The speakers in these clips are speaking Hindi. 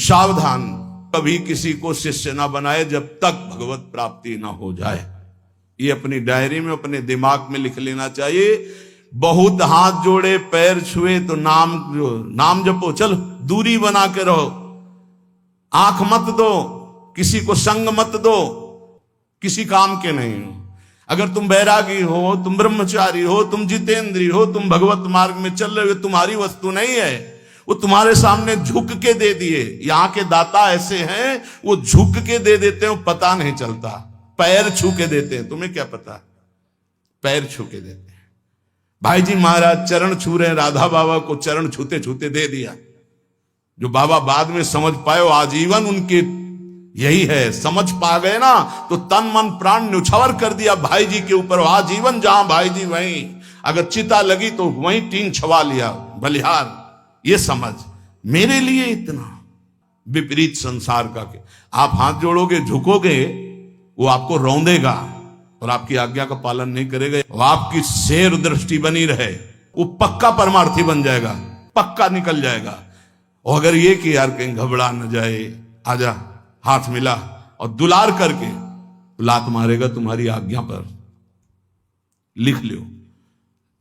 सावधान, कभी किसी को शिष्य ना बनाए जब तक भगवत प्राप्ति ना हो जाए। ये अपनी डायरी में, अपने दिमाग में लिख लेना चाहिए। बहुत हाथ जोड़े पैर छुए तो नाम जपो, चलो दूरी बना के रहो, आंख मत दो, किसी को संग मत दो, किसी काम के नहीं हो। अगर तुम बैरागी हो, तुम ब्रह्मचारी हो, तुम जितेंद्री हो, तुम भगवत मार्ग में चल रहे हो, तुम्हारी वस्तु नहीं है, वो तुम्हारे सामने झुक के दे दिए। यहां के दाता ऐसे हैं, वो झुक के दे देते हैं, पता नहीं चलता। पैर छू के देते हैं, तुम्हें क्या पता, पैर छू के देते हैं। भाई जी महाराज चरण छू रहे हैं, राधा बाबा को चरण छूते छूते दे दिया। जो बाबा बाद में समझ पाए, आजीवन उनके यही है, समझ पा गए ना, तो तन मन प्राण न्यौछावर कर दिया भाई जी के ऊपर। आजीवन जहां भाई जी वहीं, अगर चिता लगी तो वहीं टीन छवा लिया बलिहार। ये समझ, मेरे लिए इतना विपरीत संसार का के आप हाथ जोड़ोगे, झुकोगे, वो आपको रौंदेगा और आपकी आज्ञा का पालन नहीं करेगा। वो आपकी शेर दृष्टि बनी रहे, वो पक्का परमार्थी बन जाएगा, पक्का निकल जाएगा। और अगर ये कि यार कहीं घबरा न जाए, आजा, हाथ मिला और दुलार करके लात मारेगा तुम्हारी आज्ञा पर, लिख लो।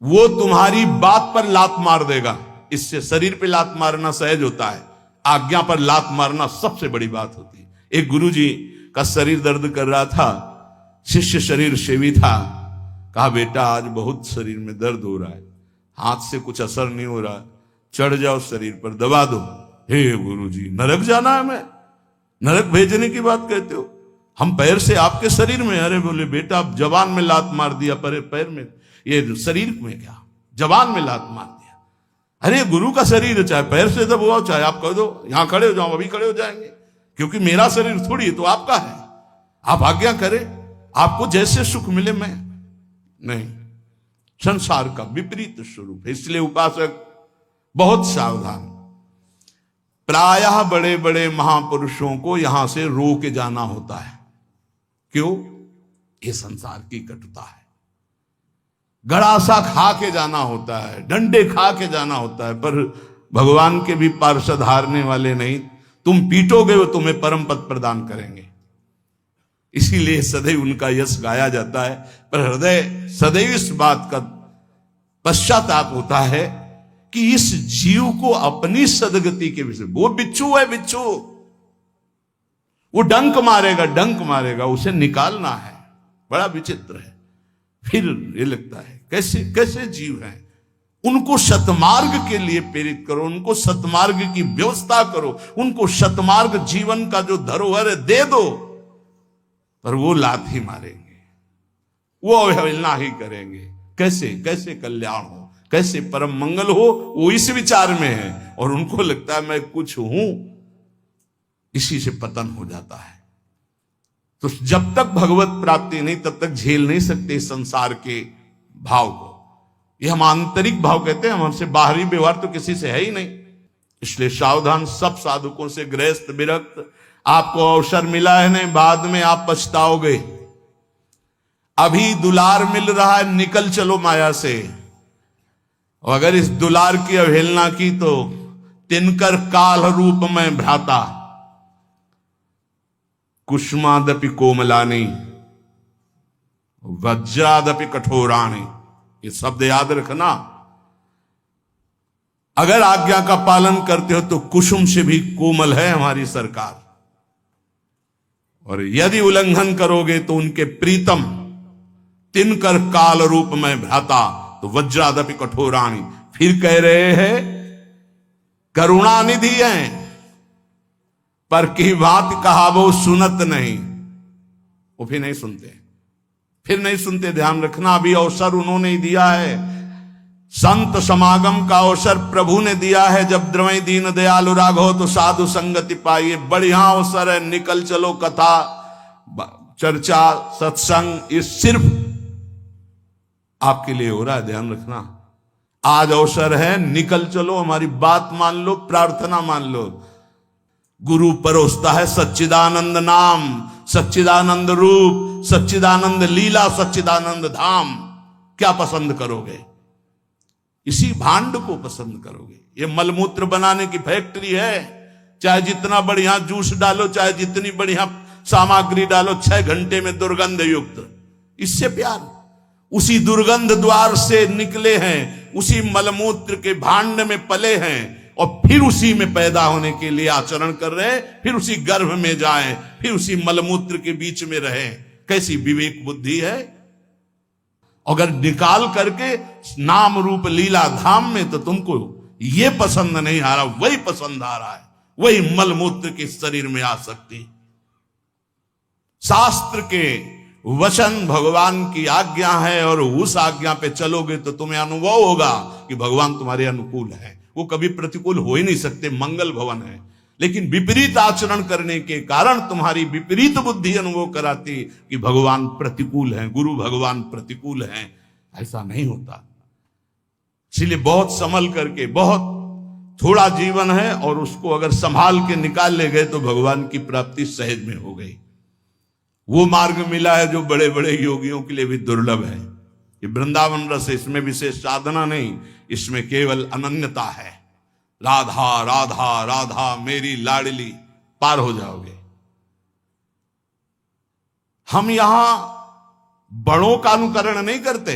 वो तुम्हारी बात पर लात मार देगा। इससे शरीर पे लात मारना सहज होता है, आज्ञा पर लात मारना सबसे बड़ी बात होती है। एक गुरुजी का शरीर दर्द कर रहा था, शिष्य शरीर सेवी था। कहा बेटा आज बहुत शरीर में दर्द हो रहा है, हाथ से कुछ असर नहीं हो रहा, चढ़ जाओ शरीर पर, दबा दो। हे गुरुजी, नरक जाना है? मैं नरक भेजने की बात कहते हो? हम पैर से आपके शरीर में। अरे बोले बेटा आप जवान में लात मार दिया, पर पैर में, ये शरीर में क्या, जवान में लात मार दिया। अरे गुरु का शरीर है, चाहे पैर से दबाओ, चाहे आप कह दो यहां खड़े हो जाओ, अभी खड़े हो जाएंगे, क्योंकि मेरा शरीर थोड़ी है, तो आपका है। आप आज्ञा करें, आपको जैसे सुख मिले। मैं नहीं, संसार का विपरीत स्वरूप है। इसलिए उपासक बहुत सावधान। प्रायः बड़े बड़े महापुरुषों को यहां से रो के जाना होता है। क्यों? ये संसार की कटुता है। गड़ासा खा के जाना होता है, डंडे खा के जाना होता है, पर भगवान के भी पार्षद हारने वाले नहीं। तुम पीटोगे वो तुम्हें परम पद प्रदान करेंगे। इसीलिए सदैव उनका यश गाया जाता है, पर हृदय सदैव इस बात का पश्चाताप होता है कि इस जीव को अपनी सदगति के विषय, वो बिच्छू है, बिच्छू, वो डंक मारेगा, डंक मारेगा, उसे निकालना है। बड़ा विचित्र है। फिर ये लगता है कैसे कैसे जीव हैं, उनको सतमार्ग के लिए प्रेरित करो, उनको सतमार्ग की व्यवस्था करो, उनको सतमार्ग जीवन का जो धरोहर है दे दो, पर वो लात ही मारेंगे, वो अवहेलना ही करेंगे। कैसे कैसे कल्याण हो, कैसे परम मंगल हो, वो इस विचार में है, और उनको लगता है मैं कुछ हूं, इसी से पतन हो जाता है। तो जब तक भगवत प्राप्ति नहीं, तब तक झेल नहीं सकते संसार के भाव को। ये हम आंतरिक भाव कहते हैं, हमसे बाहरी व्यवहार तो किसी से है ही नहीं। इसलिए सावधान, सब साधुकों से गृहस्थ विरक्त। आपको अवसर मिला है नहीं, बाद में आप पछताओगे। अभी दुलार मिल रहा है, निकल चलो माया से। और अगर इस दुलार की अवहेलना की तो तिनकर काल रूप में भ्राता, कुष्मादपि कोमलानी, वज्रादपि कठोराणी। ये शब्द याद रखना। अगर आज्ञा का पालन करते हो तो कुसुम से भी कोमल है हमारी सरकार, और यदि उल्लंघन करोगे तो उनके प्रीतम तिनकर काल रूप में भ्राता, तो वज्रादपि कठोराणी। फिर कह रहे हैं करुणानिधि हैं, पर की बात कहा वो सुनत नहीं। वो फिर नहीं सुनते, फिर नहीं सुनते। ध्यान रखना, अभी अवसर उन्होंने ही दिया है। संत समागम का अवसर प्रभु ने दिया है। जब द्रवई दीन दयालु राघव तो साधु संगति पाइए, बढ़िया अवसर है। निकल चलो, कथा चर्चा सत्संग ये सिर्फ आपके लिए हो रहा है, ध्यान रखना। आज अवसर है, निकल चलो, हमारी बात मान लो, प्रार्थना मान लो। गुरु परोसता है सच्चिदानंद नाम, सच्चिदानंद रूप, सच्चिदानंद लीला, सच्चिदानंद धाम। क्या पसंद करोगे? इसी भांड को पसंद करोगे। ये मलमूत्र बनाने की फैक्ट्री है, चाहे जितना बढ़िया जूस डालो, चाहे जितनी बढ़िया सामग्री डालो, 6 घंटे में दुर्गंध युक्त। इससे प्यार, उसी दुर्गंध द्वार से निकले हैं, उसी मलमूत्र के भांड में पले हैं और फिर उसी में पैदा होने के लिए आचरण कर रहे हैं, फिर उसी गर्भ में जाएं, फिर उसी मलमूत्र के बीच में रहें। कैसी विवेक बुद्धि है। अगर निकाल करके नाम रूप लीला धाम में तो तुमको ये पसंद नहीं आ रहा, वही पसंद आ रहा है, वही मलमूत्र के शरीर में आ सकती। शास्त्र के वचन भगवान की आज्ञा है और उस आज्ञा पे चलोगे तो तुम्हें अनुभव होगा कि भगवान तुम्हारे अनुकूल है। वो कभी प्रतिकूल हो ही नहीं सकते, मंगल भवन है। लेकिन विपरीत आचरण करने के कारण तुम्हारी विपरीत बुद्धि अनुभव कराती कि भगवान प्रतिकूल है, गुरु भगवान प्रतिकूल हैं। ऐसा नहीं होता। इसलिए बहुत संभल करके, बहुत थोड़ा जीवन है और उसको अगर संभाल के निकाल ले गए तो भगवान की प्राप्ति सहज में हो गई। वो मार्ग मिला है जो बड़े बड़े योगियों के लिए भी दुर्लभ है। ये वृंदावन रस, इसमें विशेष साधना नहीं, इसमें केवल अनन्यता है। राधा राधा राधा मेरी लाडली, पार हो जाओगे। हम यहां बड़ों का अनुकरण नहीं करते,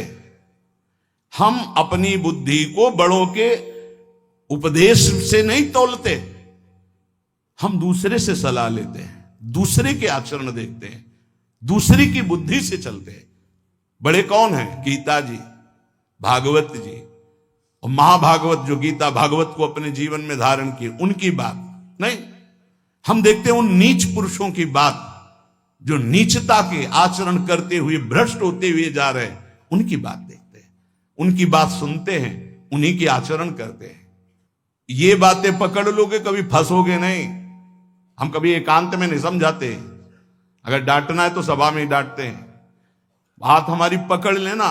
हम अपनी बुद्धि को बड़ों के उपदेश से नहीं तौलते। हम दूसरे से सलाह लेते हैं, दूसरे के आचरण देखते हैं, दूसरे की बुद्धि से चलते हैं। बड़े कौन हैं? गीता जी, भागवत जी और महाभागवत, जो गीता भागवत को अपने जीवन में धारण किए, उनकी बात नहीं। हम देखते हैं उन नीच पुरुषों की बात जो नीचता के आचरण करते हुए भ्रष्ट होते हुए जा रहे हैं, उनकी बात देखते हैं, उनकी बात सुनते हैं, उन्हीं की आचरण करते हैं। ये बातें पकड़ लोगे कभी फंसोगे नहीं। हम कभी एकांत में नहीं समझाते, अगर डांटना है तो सभा में ही डांटते हैं। बात हमारी पकड़ लेना।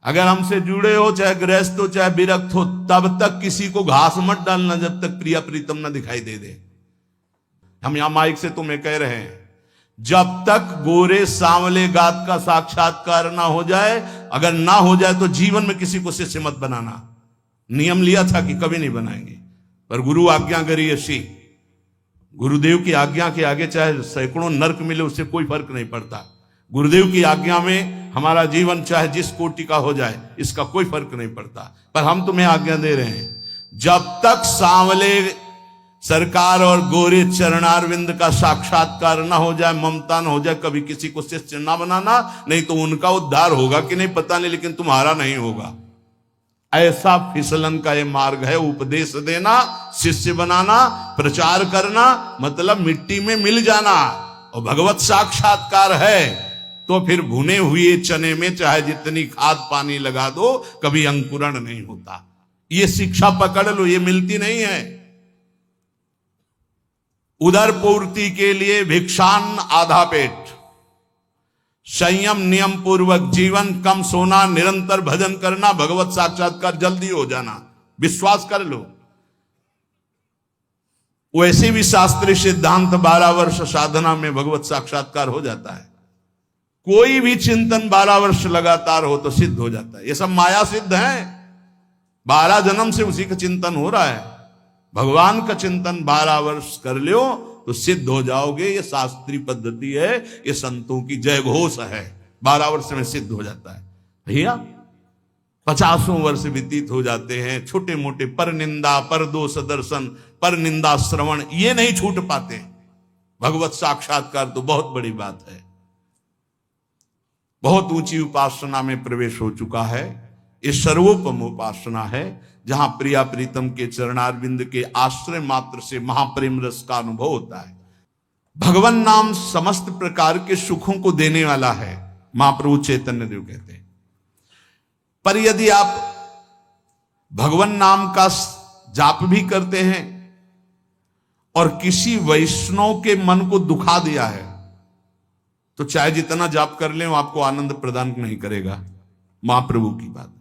अगर हमसे जुड़े हो, चाहे गृहस्थ हो चाहे विरक्त हो, तब तक किसी को घास मत डालना जब तक प्रिया प्रीतम ना दिखाई दे दे। हम यहां माइक से तुम्हें कह रहे हैं, जब तक गोरे सांवले गात का साक्षात्कार ना हो जाए, अगर ना हो जाए तो जीवन में किसी को शिष्य मत बनाना। नियम लिया था कि कभी नहीं बनाएंगे, पर गुरु आज्ञा करी ऐसी। गुरुदेव की आज्ञा के आगे चाहे सैकड़ों नरक मिले, उससे कोई फर्क नहीं पड़ता। गुरुदेव की आज्ञा में हमारा जीवन चाहे जिस कोटि का हो जाए, इसका कोई फर्क नहीं पड़ता। पर हम तुम्हें आज्ञा दे रहे हैं, जब तक सांवले सरकार और गोरे चरणारविंद का साक्षात्कार ना हो जाए, ममता ना हो जाए, कभी किसी को शिष्य ना बनाना। नहीं तो उनका उद्धार होगा कि नहीं पता नहीं, लेकिन तुम्हारा नहीं होगा। ऐसा फिसलन का ये मार्ग है। उपदेश देना, शिष्य बनाना, प्रचार करना, मतलब मिट्टी में मिल जाना। और भगवत साक्षात्कार है तो फिर भुने हुए चने में चाहे जितनी खाद पानी लगा दो, कभी अंकुरण नहीं होता। ये शिक्षा पकड़ लो, ये मिलती नहीं है। उदर पूर्ति के लिए भिक्षान आधा पेट, संयम नियम पूर्वक जीवन, कम सोना, निरंतर भजन करना, भगवत साक्षात्कार जल्दी हो जाना। विश्वास कर लो। वैसे भी शास्त्रीय सिद्धांत 12 वर्ष साधना में भगवत साक्षात्कार हो जाता है। कोई भी चिंतन 12 वर्ष लगातार हो तो सिद्ध हो जाता है। ये सब माया सिद्ध है। 12 जन्म से उसी का चिंतन हो रहा है। भगवान का चिंतन 12 वर्ष कर लो तो सिद्ध हो जाओगे। ये शास्त्रीय पद्धति है, ये संतों की जय घोष है। 12 वर्ष में सिद्ध हो जाता है। भैया 50 वर्ष व्यतीत हो जाते हैं, छोटे मोटे पर निंदा, पर दोष दर्शन, पर निंदा श्रवण, ये नहीं छूट पाते। भगवत साक्षात्कार तो बहुत बड़ी बात है। बहुत ऊंची उपासना में प्रवेश हो चुका है। ये सर्वोपम उपासना है, जहां प्रिया प्रीतम के चरणारविंद के आश्रय मात्र से महाप्रेम रस का अनुभव होता है। भगवान नाम समस्त प्रकार के सुखों को देने वाला है, महाप्रभु चैतन्य देव कहते हैं। पर यदि आप भगवान नाम का जाप भी करते हैं और किसी वैष्णव के मन को दुखा दिया है, तो चाहे जितना जाप कर ले, वो आपको आनंद प्रदान नहीं करेगा। महाप्रभु की बात।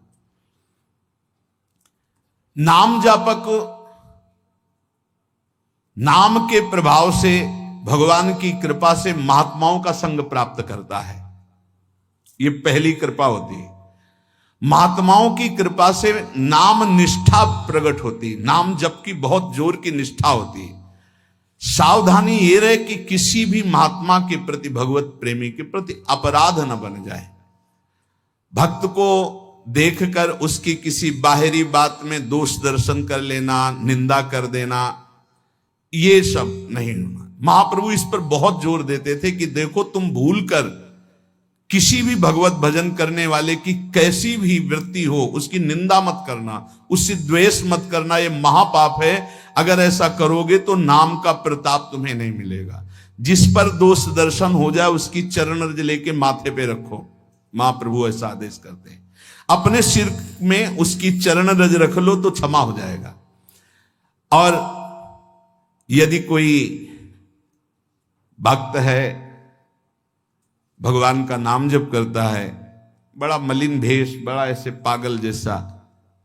नाम जापक नाम के प्रभाव से, भगवान की कृपा से महात्माओं का संग प्राप्त करता है। ये पहली कृपा होती है। महात्माओं की कृपा से नाम निष्ठा प्रकट होती है। नाम जप की बहुत जोर की निष्ठा होती है। सावधानी ये रहे कि किसी भी महात्मा के प्रति, भगवत प्रेमी के प्रति अपराध न बन जाए। भक्त को देखकर उसकी किसी बाहरी बात में दोष दर्शन कर लेना, निंदा कर देना, ये सब नहीं होना। महाप्रभु इस पर बहुत जोर देते थे कि देखो, तुम भूल कर किसी भी भगवत भजन करने वाले की कैसी भी वृत्ति हो, उसकी निंदा मत करना, उससे द्वेष मत करना, ये महापाप है। अगर ऐसा करोगे तो नाम का प्रताप तुम्हें नहीं मिलेगा। जिस पर दोष दर्शन हो जाए उसकी चरण रज लेके माथे पे रखो। महाप्रभु ऐसा आदेश करते हैं। अपने सिर में उसकी चरण रज रख लो तो क्षमा हो जाएगा। और यदि कोई भक्त है, भगवान का नाम जप करता है, बड़ा मलिन भेष, बड़ा ऐसे पागल जैसा,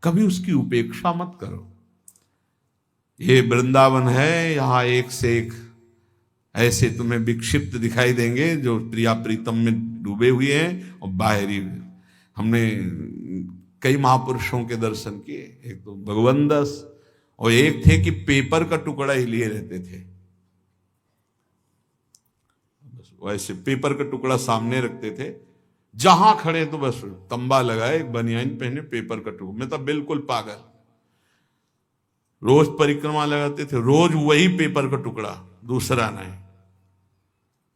कभी उसकी उपेक्षा मत करो। ये वृंदावन है, यहां एक से एक ऐसे तुम्हें विक्षिप्त दिखाई देंगे जो प्रिया प्रीतम में डूबे हुए हैं और बाहरी। हमने कई महापुरुषों के दर्शन किए, एक तो भगवान दास और एक थे कि पेपर का टुकड़ा ही लिए रहते थे। बस वैसे पेपर का टुकड़ा सामने रखते थे, जहां खड़े तो बस तंबा लगाए, बनियान पहने, पेपर का टुकड़ा। मैं तो बिल्कुल पागल। रोज परिक्रमा लगाते थे, रोज वही पेपर का टुकड़ा, दूसरा नहीं।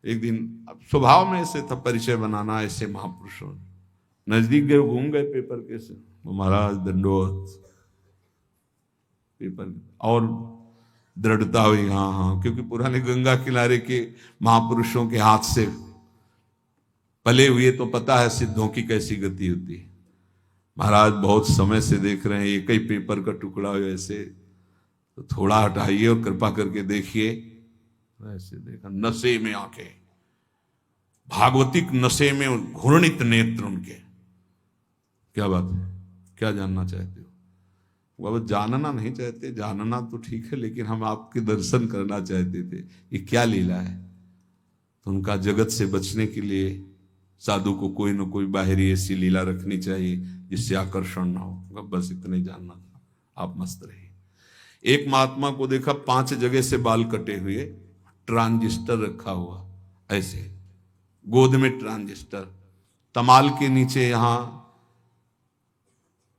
एक दिन अब स्वभाव में ऐसे था परिचय बनाना, ऐसे महापुरुषों नजदीक गए, घूम गए पेपर के से, महाराज दंडोत। पेपर और दृढ़ता हुई, हाँ हाँ, क्योंकि पुराने गंगा किनारे के महापुरुषों के हाथ से पले हुए तो पता है सिद्धों की कैसी गति होती है। महाराज बहुत समय से देख रहे हैं, एक ही पेपर का टुकड़ा हो ऐसे, तो थोड़ा हटाइए और कृपा करके देखिए। ऐसे देखा, नशे में आंखें, भागवतिक नशे में घूर्णित नेत्र उनके। क्या बात है, क्या जानना चाहते हो? वो जानना नहीं चाहते, जानना तो ठीक है, लेकिन हम आपके दर्शन करना चाहते थे, ये क्या लीला है। तो उनका जगत से बचने के लिए साधु को कोई ना कोई बाहरी ऐसी लीला रखनी चाहिए जिससे आकर्षण ना हो। बस इतना ही जानना था, आप मस्त रहिए। एक महात्मा को देखा 5 जगह से बाल कटे हुए, ट्रांजिस्टर रखा हुआ ऐसे, गोद में ट्रांजिस्टर, तमाल के नीचे यहां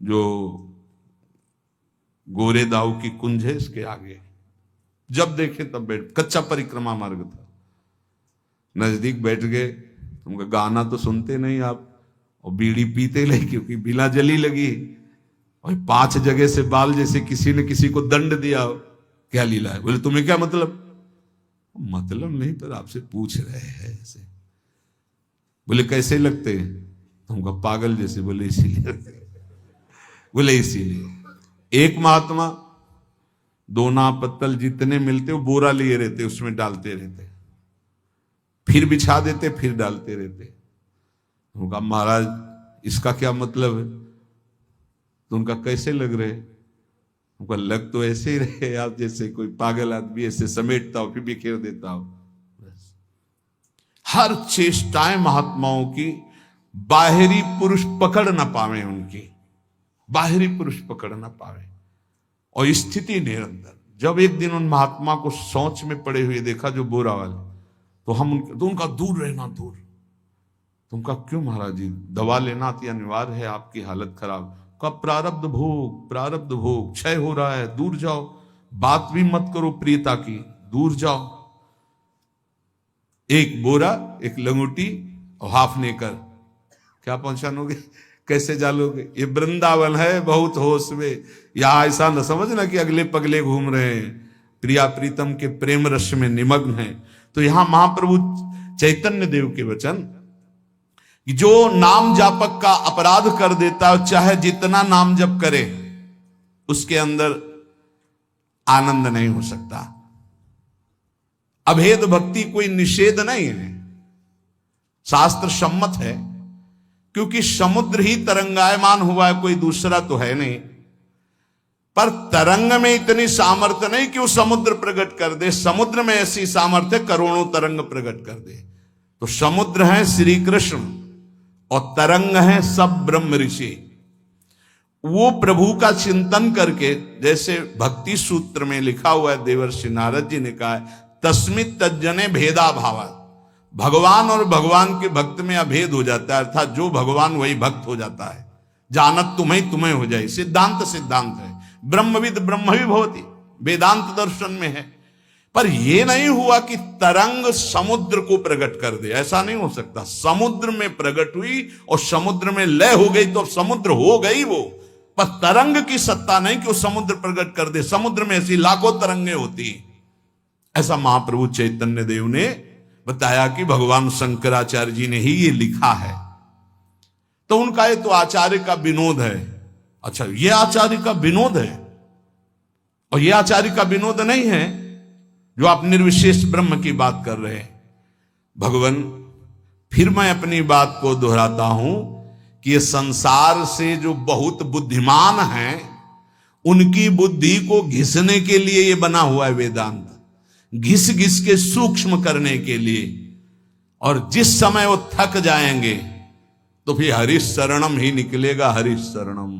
जो गोरे दाऊ की कुंज है इसके आगे, जब देखे तब बैठ, कच्चा परिक्रमा मार्ग था। नजदीक बैठ गए, उनका गाना तो सुनते नहीं आप, और बीड़ी पीते नहीं क्योंकि बिला जली लगी, और 5 जगह से बाल जैसे किसी ने किसी को दंड दिया हो। क्या लीला है? बोले तुम्हें क्या मतलब? मतलब नहीं, पर आपसे पूछ रहे हैं ऐसे। बोले कैसे लगते हैं? तुमका पागल जैसे। बोले इसीलिए। बोले इसीलिए। एक महात्मा दोना पत्तल जितने मिलते वो बोरा लिए रहते, उसमें डालते रहते, फिर बिछा देते, फिर डालते रहते। उनका महाराज इसका क्या मतलब है? तो उनका कैसे लग रहे? उनका लग तो ऐसे ही रहे आप जैसे कोई पागल आदमी ऐसे समेटता हो फिर बिखेर देता हो। बस हर चेष्टाएं महात्माओं की बाहरी पुरुष पकड़ ना पावे, उनकी बाहरी पुरुष पकड़ ना पावे, और स्थिति निरंतर। जब एक दिन उन महात्मा को सोच में पड़े हुए देखा जो बोरा वाले, तो उनका दूर रहना, दूर। तुमका क्यों महाराज जी? दवा लेना अति अनिवार्य है, आपकी हालत खराब। का प्रारब्ध भोग क्षय हो रहा है, दूर जाओ, बात भी मत करो प्रियता की, दूर जाओ। एक बोरा, एक लंगोटी और हाफ नेकर, क्या पहचानोगे? कैसे जालोगे? ये वृंदावन है, बहुत होश में। यहां ऐसा न समझना कि अगले पगले घूम रहे हैं, प्रिया प्रीतम के प्रेम रस में निमग्न है। तो यहां महाप्रभु चैतन्य देव के वचन, जो नाम जापक का अपराध कर देता है, चाहे जितना नाम जप करे, उसके अंदर आनंद नहीं हो सकता। अभेद भक्ति कोई निषेध नहीं है, शास्त्र सम्मत है, क्योंकि समुद्र ही तरंगायमान हुआ है, कोई दूसरा तो है नहीं। पर तरंग में इतनी सामर्थ्य नहीं कि वो समुद्र प्रकट कर दे, समुद्र में ऐसी सामर्थ्य करोड़ों तरंग प्रकट कर दे। तो समुद्र है श्री कृष्ण और तरंग है सब ब्रह्म ऋषि। वो प्रभु का चिंतन करके, जैसे भक्ति सूत्र में लिखा हुआ है, देवर्षि नारद जी ने कहा है, तस्मित तज्जने भेदा भावा। भगवान और भगवान के भक्त में अभेद हो जाता है, अर्थात जो भगवान वही भक्त हो जाता है। जानत तुम्हें तुम्हें हो जाए, सिद्धांत सिद्धांत है। ब्रह्मविद ब्रह्म भी भवति, वेदांत दर्शन में है। पर यह नहीं हुआ कि तरंग समुद्र को प्रकट कर दे, ऐसा नहीं हो सकता। समुद्र में प्रकट हुई और समुद्र में लय हो गई तो अब समुद्र हो गई वो, पर तरंग की सत्ता नहीं कि वो समुद्र प्रकट कर दे। समुद्र में ऐसी लाखों तरंगें होती, ऐसा महाप्रभु चैतन्य देव ने बताया कि भगवान शंकराचार्य जी ने ही ये लिखा है। तो उनका ये तो आचार्य का विनोद है। अच्छा, ये आचार्य का विनोद है, और ये आचार्य का विनोद नहीं है जो आप निर्विशेष ब्रह्म की बात कर रहे हैं। भगवान, फिर मैं अपनी बात को दोहराता हूं कि ये संसार से जो बहुत बुद्धिमान हैं, उनकी बुद्धि को घिसने के लिए ये बना हुआ है वेदांत, घिस घिस के सूक्ष्म करने के लिए। और जिस समय वो थक जाएंगे तो फिर हरीश शरणम ही निकलेगा, हरीश शरणम।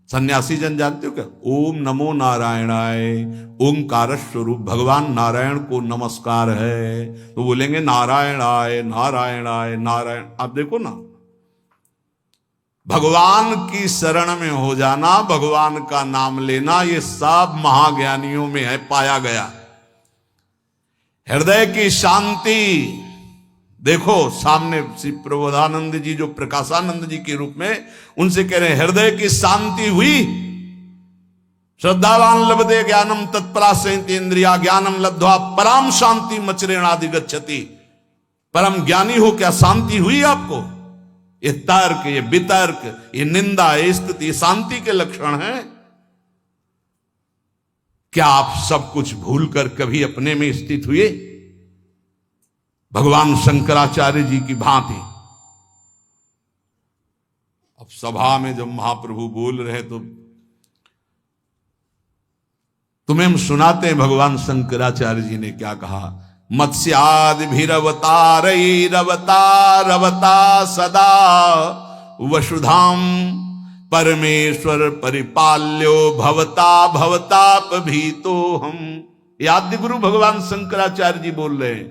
सन्यासी जन जानते हो क्या? ओम नमो नारायणाय, ओंकार स्वरूप भगवान नारायण को नमस्कार है, तो बोलेंगे नारायणाय नारायणाय नारायण। आप देखो ना, भगवान की शरण में हो जाना, भगवान का नाम लेना, ये सब महाज्ञानियों में है, पाया गया। हृदय की शांति देखो, सामने श्री प्रबोधानंद जी जो प्रकाशानंद जी के रूप में उनसे कह रहे हैं, हृदय की शांति हुई। श्रद्धावान लभते ज्ञानम तत्परासेन्द्रिया ज्ञानम लब्ध्वा परम शांति मचरेणादि गच्छति। परम ज्ञानी हो क्या शांति हुई आपको? ये तर्क, ये वितर्क, ये निंदा, ये स्तुति, ये शांति के लक्षण हैं। क्या आप सब कुछ भूलकर कभी अपने में स्थित हुए भगवान शंकराचार्य जी की भांति? अब सभा में जब महाप्रभु बोल रहे तो तुम्हें हम सुनाते हैं भगवान शंकराचार्य जी ने क्या कहा। मत्स्यादि भीरवतारवतारवता सदा वसुधाम परमेश्वर परिपाल्यो भवता भवताप भीतो हम। आद्य गुरु भगवान शंकराचार्य जी बोल रहे हैं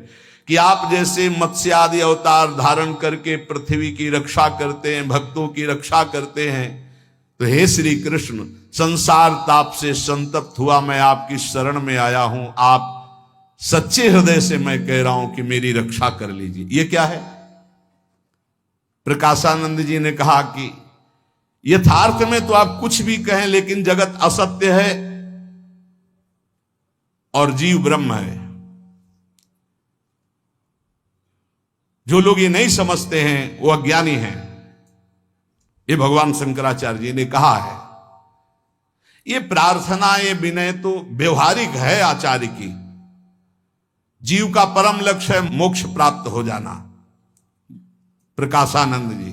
कि आप जैसे मत्स्य आदि अवतार धारण करके पृथ्वी की रक्षा करते हैं, भक्तों की रक्षा करते हैं, तो हे श्री कृष्ण, संसार ताप से संतप्त हुआ मैं आपकी शरण में आया हूं। आप सच्चे हृदय से मैं कह रहा हूं कि मेरी रक्षा कर लीजिए। ये क्या है? प्रकाशानंद जी ने कहा कि यथार्थ में तो आप कुछ भी कहें, लेकिन जगत असत्य है और जीव ब्रह्म है। जो लोग ये नहीं समझते हैं वो अज्ञानी हैं, ये भगवान शंकराचार्य जी ने कहा है। ये प्रार्थना, ये विनय तो व्यवहारिक है आचार्य की। जीव का परम लक्ष्य है मोक्ष प्राप्त हो जाना। प्रकाशानंद जी,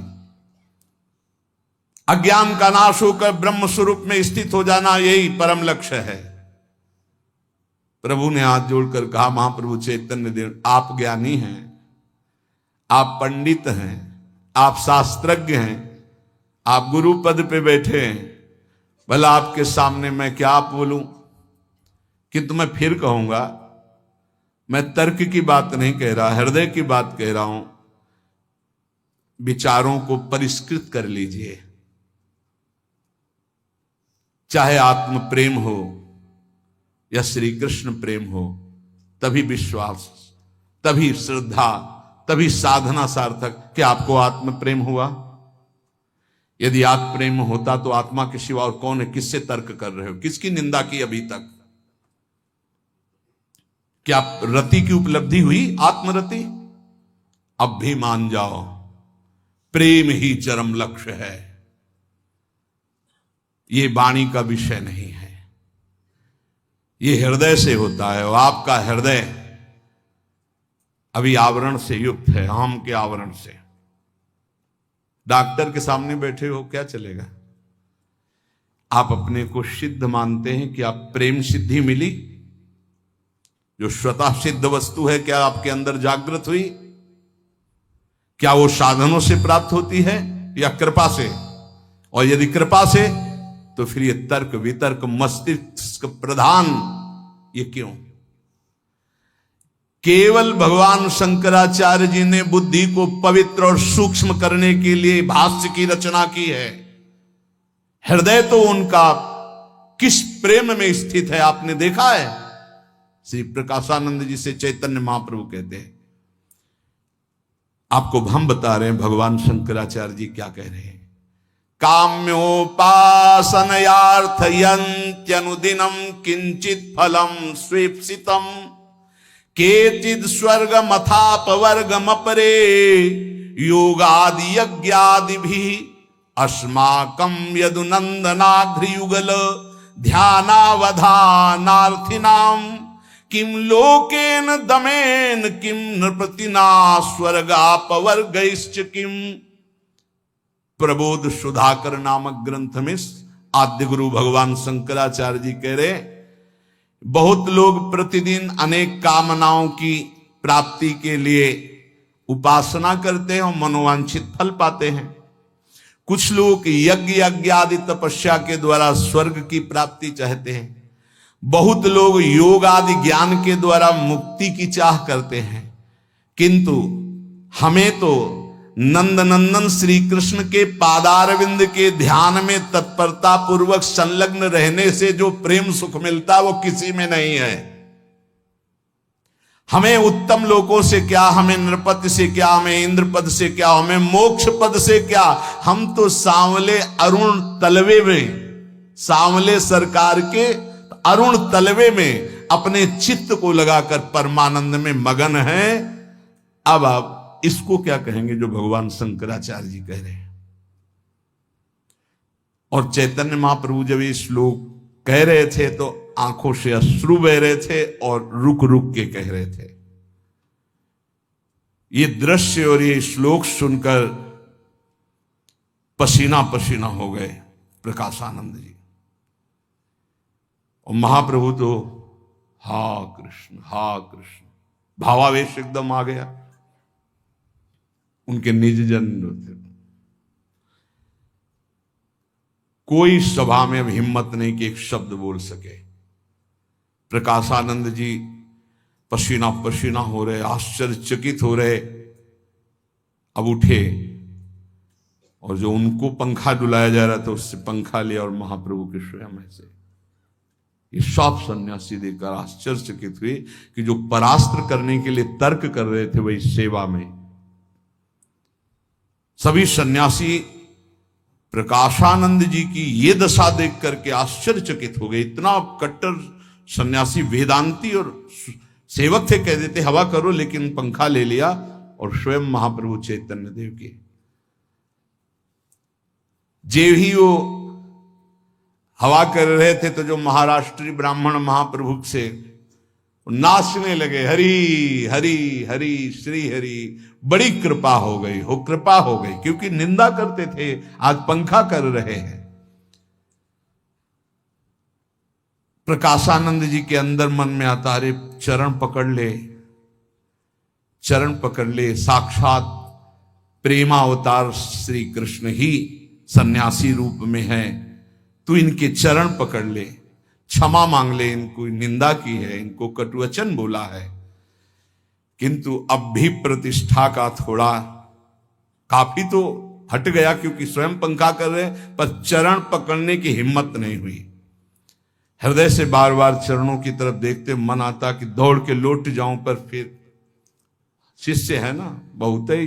अज्ञान का नाश होकर ब्रह्म स्वरूप में स्थित हो जाना, यही परम लक्ष्य है। प्रभु ने हाथ जोड़कर कहा, महाप्रभु चैतन्य देव, आप ज्ञानी हैं, आप पंडित हैं, आप शास्त्रज्ञ हैं, आप गुरु पद पे बैठे हैं, भला आपके सामने मैं क्या बोलूं? किंतु मैं फिर कहूंगा, मैं तर्क की बात नहीं कह रहा, हृदय की बात कह रहा हूं। विचारों को परिष्कृत कर लीजिए, चाहे आत्म प्रेम हो या श्री कृष्ण प्रेम हो, तभी विश्वास, तभी श्रद्धा, तभी साधना सार्थक। कि आपको आत्म प्रेम हुआ? यदि आत्म प्रेम होता तो आत्मा के सिवा और कौन है? किससे तर्क कर रहे हो? किसकी निंदा की अभी तक? क्या रति की उपलब्धि हुई? आत्मरति? अब भी मान जाओ, प्रेम ही चरम लक्ष्य है, ये वाणी का विषय नहीं है। ये हृदय से होता है, और आपका हृदय अभी आवरण से युक्त है, हम के आवरण से। डॉक्टर के सामने बैठे हो, क्या चलेगा? आप अपने को सिद्ध मानते हैं कि आप प्रेम सिद्धि मिली, जो स्वतः सिद्ध वस्तु है, क्या आपके अंदर जागृत हुई? क्या वो साधनों से प्राप्त होती है या कृपा से? और यदि कृपा से, तो फिर ये तर्क वितर्क मस्तिष्क प्रधान ये क्यों? केवल भगवान शंकराचार्य जी ने बुद्धि को पवित्र और सूक्ष्म करने के लिए भाष्य की रचना की है। हृदय तो उनका किस प्रेम में स्थित है आपने देखा है। श्री प्रकाशानंद जी से चैतन्य महाप्रभु कहते हैं, आपको हम बता रहे हैं भगवान शंकराचार्य जी क्या कह रहे हैं। काम्योपासनयार्थयन्त्यनुदिनं किंचित फलम स्वेप्सितम केचिद स्वर्गमथापवर्गमपरे योगादि यज्ञादिभिः अस्माकं यदुनंदनाघ्रियुगल ध्यानावधानार्थिनां किम लोकेन दमेन किम नृपतिना स्वर्गापवर्गैश्च किम। प्रबोध सुधाकर नामक ग्रंथ में आद्य गुरु भगवान शंकराचार्य जी कह रहे, बहुत लोग प्रतिदिन अनेक कामनाओं की प्राप्ति के लिए उपासना करते हैं और मनोवांछित फल पाते हैं। कुछ लोग यज्ञ आदि तपस्या के द्वारा स्वर्ग की प्राप्ति चाहते हैं। बहुत लोग योग आदि ज्ञान के द्वारा मुक्ति की चाह करते हैं। किंतु हमें तो नंदनंदन श्री कृष्ण के पादारविंद के ध्यान में तत्परता पूर्वक संलग्न रहने से जो प्रेम सुख मिलता वो किसी में नहीं है। हमें उत्तम लोकों से क्या, हमें नृपति से क्या, हमें इंद्र पद से क्या, हमें मोक्ष पद से क्या। हम तो सांवले अरुण तलवे में, सांवले सरकार के अरुण तलवे में अपने चित्त को लगाकर परमानंद में मगन है। अब आप इसको क्या कहेंगे जो भगवान शंकराचार्य जी कह रहे हैं। और चैतन्य महाप्रभु जब ये श्लोक कह रहे थे तो आंखों से अश्रु बह रहे थे और रुक रुक के कह रहे थे। ये दृश्य और ये श्लोक सुनकर पसीना पसीना हो गए प्रकाशानंद जी। और महाप्रभु तो हा कृष्ण भावावेश एकदम आ गया। उनके निज जन थे, कोई सभा में अब हिम्मत नहीं कि एक शब्द बोल सके। प्रकाशानंद जी पसीना पसीना हो रहे, आश्चर्यचकित हो रहे। अब उठे और जो उनको पंखा डुलाया जा रहा था उससे पंखा लिया और महाप्रभु के स्वयं से ये सब सन्यासी देखकर आश्चर्यचकित हुए कि जो परास्त्र करने के लिए तर्क कर रहे थे वही सेवा में। सभी सन्यासी प्रकाशानंद जी की ये दशा देख करके आश्चर्यचकित हो गए। इतना कट्टर सन्यासी वेदांती और सेवक थे, कह देते हवा करो, लेकिन पंखा ले लिया और स्वयं महाप्रभु चैतन्य देव के जे ही वो हवा कर रहे थे तो जो महाराष्ट्री ब्राह्मण महाप्रभु से नाचने लगे, हरि हरि हरि श्री हरि। बड़ी कृपा हो गई, कृपा हो गई, क्योंकि निंदा करते थे, आज पंखा कर रहे हैं। प्रकाशानंद जी के अंदर मन में आता, अरे चरण पकड़ ले, चरण पकड़ ले। साक्षात प्रेमावतार श्री कृष्ण ही सन्यासी रूप में है, तू इनके चरण पकड़ ले, क्षमा मांग ले। इनको निंदा की है, इनको कटुवचन बोला है, किंतु अब भी प्रतिष्ठा का थोड़ा काफी तो हट गया, क्योंकि स्वयं पंखा कर रहे, पर चरण पकड़ने की हिम्मत नहीं हुई। हृदय से बार बार चरणों की तरफ देखते मन आता कि दौड़ के लौट जाऊं, पर फिर शिष्य है ना, बहुत ही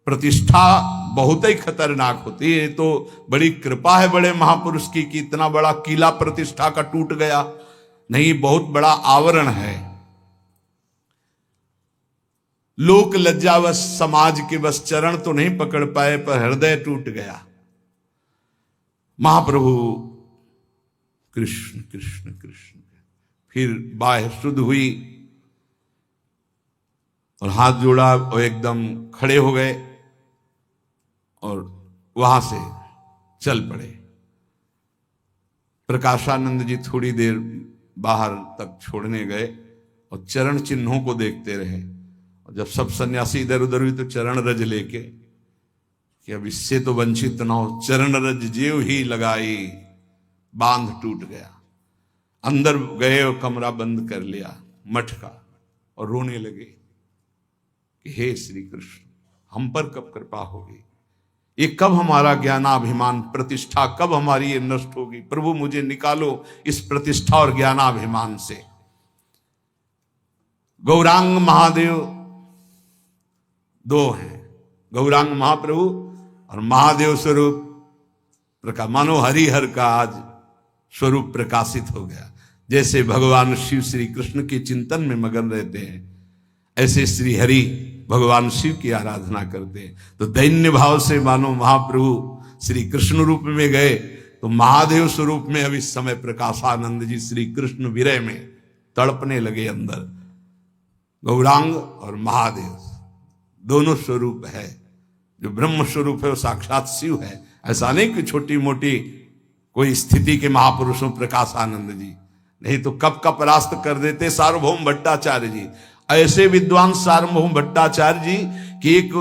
प्रतिष्ठा बहुत ही खतरनाक होती है। तो बड़ी कृपा है बड़े महापुरुष की कि इतना बड़ा किला प्रतिष्ठा का टूट गया नहीं, बहुत बड़ा आवरण है। लोक लज्जावश समाज के बस चरण तो नहीं पकड़ पाए, पर हृदय टूट गया। महाप्रभु कृष्ण कृष्ण कृष्ण, फिर बाह्य शुद्ध हुई और हाथ जोड़ा और एकदम खड़े हो गए और वहां से चल पड़े। प्रकाशानंद जी थोड़ी देर बाहर तक छोड़ने गए और चरण चिन्हों को देखते रहे। और जब सब सन्यासी इधर उधर हुई तो चरण रज लेके कि अब इससे तो वंचित ना हो, चरण रज जेव ही लगाई, बांध टूट गया। अंदर गए और कमरा बंद कर लिया मठ का। और रोने लगे कि हे श्री कृष्ण, हम पर कब कृपा होगी, ये कब हमारा ज्ञानाभिमान प्रतिष्ठा, कब हमारी ये नष्ट होगी। प्रभु मुझे निकालो इस प्रतिष्ठा और ज्ञानाभिमान से। गौरांग महादेव दो हैं, गौरांग महाप्रभु और महादेव स्वरूप प्रकाश, मानो हरिहर का आज स्वरूप प्रकाशित हो गया। जैसे भगवान शिव श्री कृष्ण के चिंतन में मगन रहते हैं, ऐसे श्री हरि भगवान शिव की आराधना करते हैं। तो दैन्य भाव से मानो महाप्रभु श्री कृष्ण रूप में गए, तो महादेव स्वरूप में अब इस समय प्रकाशानंद जी श्री कृष्ण विरह में तड़पने लगे अंदर। गौरांग और महादेव दोनों स्वरूप है। जो ब्रह्म स्वरूप है वो साक्षात शिव है। ऐसा नहीं कि छोटी मोटी कोई स्थिति के महापुरुषों प्रकाशानंद जी, नहीं तो कब का परास्त कर देते सार्वभौम भट्टाचार्य जी। ऐसे विद्वान सार्वभौम भट्टाचार्य जी कि एक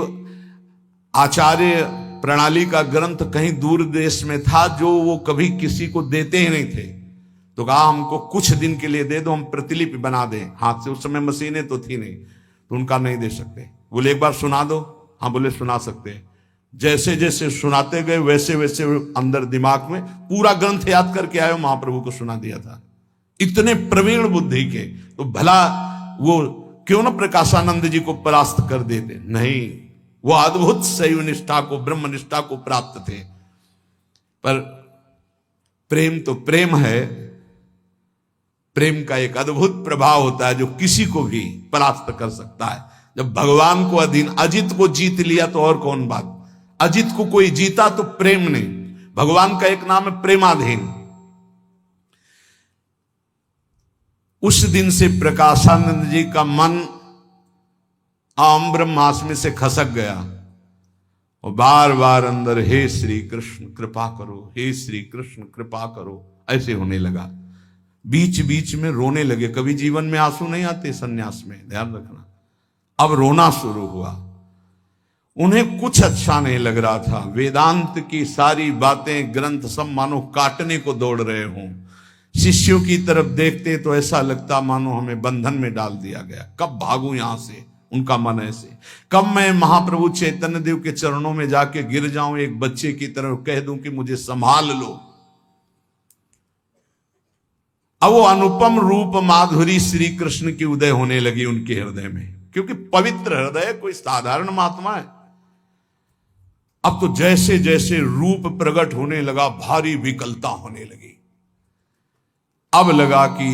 आचार्य प्रणाली का ग्रंथ कहीं दूर देश में था, जो वो कभी किसी को देते ही नहीं थे। तो कहा हमको कुछ दिन के लिए दे दो, हम प्रतिलिपि बना दें हाथ से। उस समय मशीनें तो थी नहीं, तो उनका नहीं दे सकते। बोले एक बार सुना दो। हाँ बोले सुना सकते हैं। जैसे जैसे सुनाते गए वैसे वैसे अंदर दिमाग में पूरा ग्रंथ याद करके आए, महाप्रभु को सुना दिया था। इतने प्रवीण बुद्धि के, तो भला वो क्यों न प्रकाशानंद जी को परास्त कर देते। नहीं, वो अद्भुत शैव निष्ठा को, ब्रह्म निष्ठा को प्राप्त थे। पर प्रेम तो प्रेम है, प्रेम का एक अद्भुत प्रभाव होता है जो किसी को भी परास्त कर सकता है। जब भगवान को अधीन, अजित को जीत लिया तो और कौन बात। अजित को कोई जीता तो प्रेम नहीं। भगवान का एक नाम है प्रेमाधीन। उस दिन से प्रकाशानंद जी का मन आम ब्रह्मास में से खसक गया और बार बार अंदर हे श्री कृष्ण कृपा करो, हे श्री कृष्ण कृपा करो, ऐसे होने लगा। बीच बीच में रोने लगे। कभी जीवन में आंसू नहीं आते सन्यास में, ध्यान रखना। अब रोना शुरू हुआ। उन्हें कुछ अच्छा नहीं लग रहा था। वेदांत की सारी बातें, ग्रंथ सब मानो काटने को दौड़ रहे हों। शिष्यों की तरफ देखते तो ऐसा लगता मानो हमें बंधन में डाल दिया गया। कब भागूं यहां से, उनका मन ऐसे। कब मैं महाप्रभु चैतन्य देव के चरणों में जाके गिर जाऊं, एक बच्चे की तरह कह दूं कि मुझे संभाल लो। अब वो अनुपम रूप माधुरी श्री कृष्ण की उदय होने लगी उनके हृदय में, क्योंकि पवित्र हृदय कोई साधारण महात्मा है। अब तो जैसे जैसे रूप प्रकट होने लगा, भारी विकलता होने लगी। अब लगा कि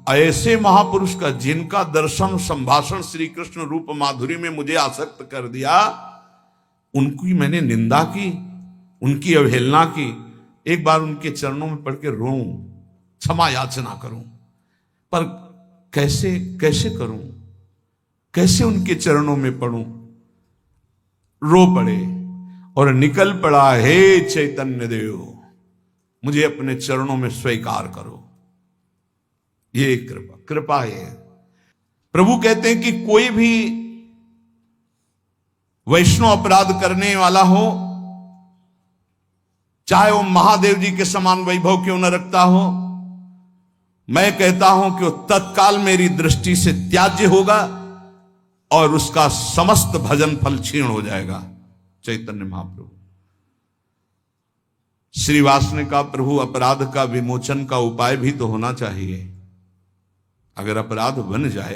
ऐसे महापुरुष का जिनका दर्शन संभाषण श्री कृष्ण रूप माधुरी में मुझे आसक्त कर दिया, उनकी मैंने निंदा की, उनकी अवहेलना की। एक बार उनके चरणों में पढ़ के रोऊं, क्षमा याचना करूं, पर कैसे कैसे करूं, कैसे उनके चरणों में पढ़ूं। रो पड़े और निकल पड़ा, हे चैतन्य देव मुझे अपने चरणों में स्वीकार करो। ये कृपा, कृपा है। प्रभु कहते हैं कि कोई भी वैष्णव अपराध करने वाला हो, चाहे वो महादेव जी के समान वैभव क्यों न रखता हो, मैं कहता हूं कि वो तत्काल मेरी दृष्टि से त्याज्य होगा और उसका समस्त भजन फल क्षीण हो जाएगा। चैतन्य महाप्रभु। श्रीवास ने कहा प्रभु अपराध का विमोचन का उपाय भी तो होना चाहिए। अगर अपराध बन जाए,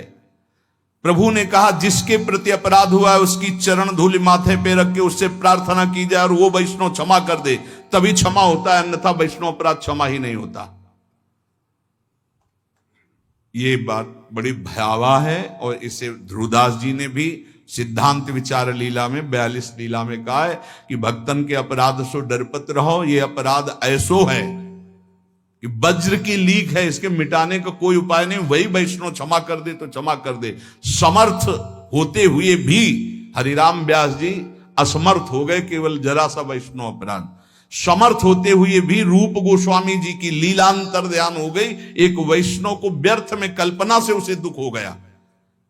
प्रभु ने कहा जिसके प्रति अपराध हुआ है उसकी चरण धूलि माथे पे रख के उससे प्रार्थना की जाए और वो वैष्णव क्षमा कर दे, तभी क्षमा होता है, अन्यथा वैष्णव अपराध क्षमा ही नहीं होता। ये बात बड़ी भयावह है और इसे ध्रुवदास जी ने भी सिद्धांत विचार लीला में 42 लीला में कहा है कि भक्तन के अपराध सो डरपत रहो। ये अपराध ऐसो है कि वज्र की लीक है, इसके मिटाने का कोई उपाय नहीं। वही वैष्णव क्षमा कर दे तो क्षमा कर दे। समर्थ होते हुए भी हरिराम व्यास जी असमर्थ हो गए, केवल जरा सा वैष्णव अपराध। समर्थ होते हुए भी रूप गोस्वामी जी की लीलांतर ध्यान हो गई। एक वैष्णव को व्यर्थ में कल्पना से उसे दुख हो गया,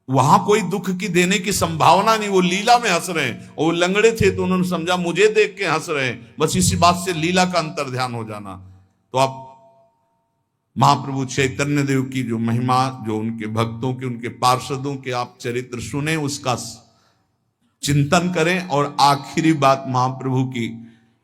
वहां कोई दुख की देने की संभावना नहीं। वो लीला में हंस रहे हैं और वो लंगड़े थे तो उन्होंने समझा मुझे देख के हंस रहे हैं, बस इसी बात से लीला का अंतर ध्यान हो जाना। तो आप महाप्रभु चैतन्य देव की जो महिमा, जो उनके भक्तों के, उनके पार्षदों के आप चरित्र सुने, उसका चिंतन करें। और आखिरी बात महाप्रभु की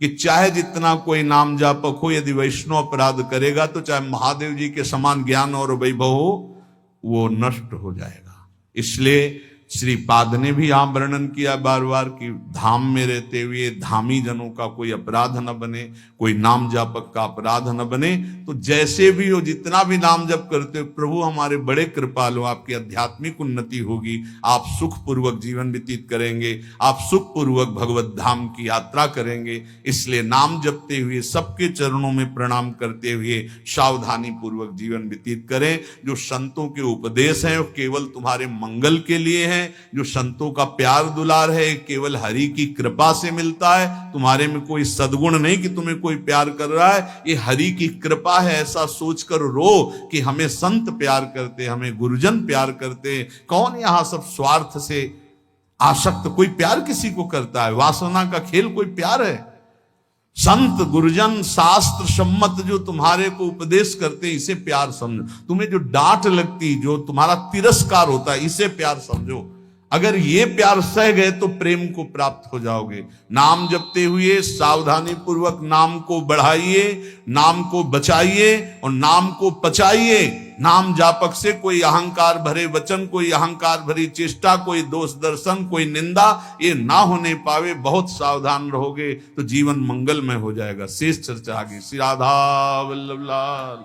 कि चाहे जितना कोई नाम जापक हो, यदि वैष्णव अपराध करेगा तो चाहे महादेव जी के समान ज्ञान और वैभव हो, वो नष्ट हो जाएगा। इसलिए श्रीपाद ने भी यहां वर्णन किया बार बार कि धाम में रहते हुए धामी जनों का कोई अपराध न बने, कोई नाम जापक का अपराध न बने। तो जैसे भी हो, जितना भी नाम जप करते हो, प्रभु हमारे बड़े कृपालु, आपकी आध्यात्मिक उन्नति होगी, आप सुखपूर्वक जीवन व्यतीत करेंगे, आप सुखपूर्वक भगवत धाम की यात्रा करेंगे। इसलिए नाम जपते हुए, सबके चरणों में प्रणाम करते हुए सावधानी पूर्वक जीवन व्यतीत करें। जो संतों के उपदेश हैं वो केवल तुम्हारे मंगल के लिए हैं। जो संतों का प्यार दुलार है केवल हरि की कृपा से मिलता है। तुम्हारे में कोई सद्गुण नहीं कि तुम्हें कोई प्यार कर रहा है, ये हरि की कृपा है। ऐसा सोचकर रो कि हमें संत प्यार करते, हमें गुरुजन प्यार करते। कौन यहां सब स्वार्थ से आसक्त कोई प्यार किसी को करता है? वासना का खेल कोई प्यार है? संत गुरुजन शास्त्र सम्मत जो तुम्हारे को उपदेश करते, इसे प्यार समझो। तुम्हें जो डांट लगती, जो तुम्हारा तिरस्कार होता है, इसे प्यार समझो। अगर ये प्यार सह गए तो प्रेम को प्राप्त हो जाओगे। नाम जपते हुए सावधानी पूर्वक नाम को बढ़ाइए, नाम को बचाइए और नाम को पचाइए। नाम जापक से कोई अहंकार भरे वचन, कोई अहंकार भरी चेष्टा, कोई दोष दर्शन, कोई निंदा, ये ना होने पावे। बहुत सावधान रहोगे तो जीवन मंगलमय हो जाएगा। शेष चर्चा आगे। श्री राधा वल्लभ लाल।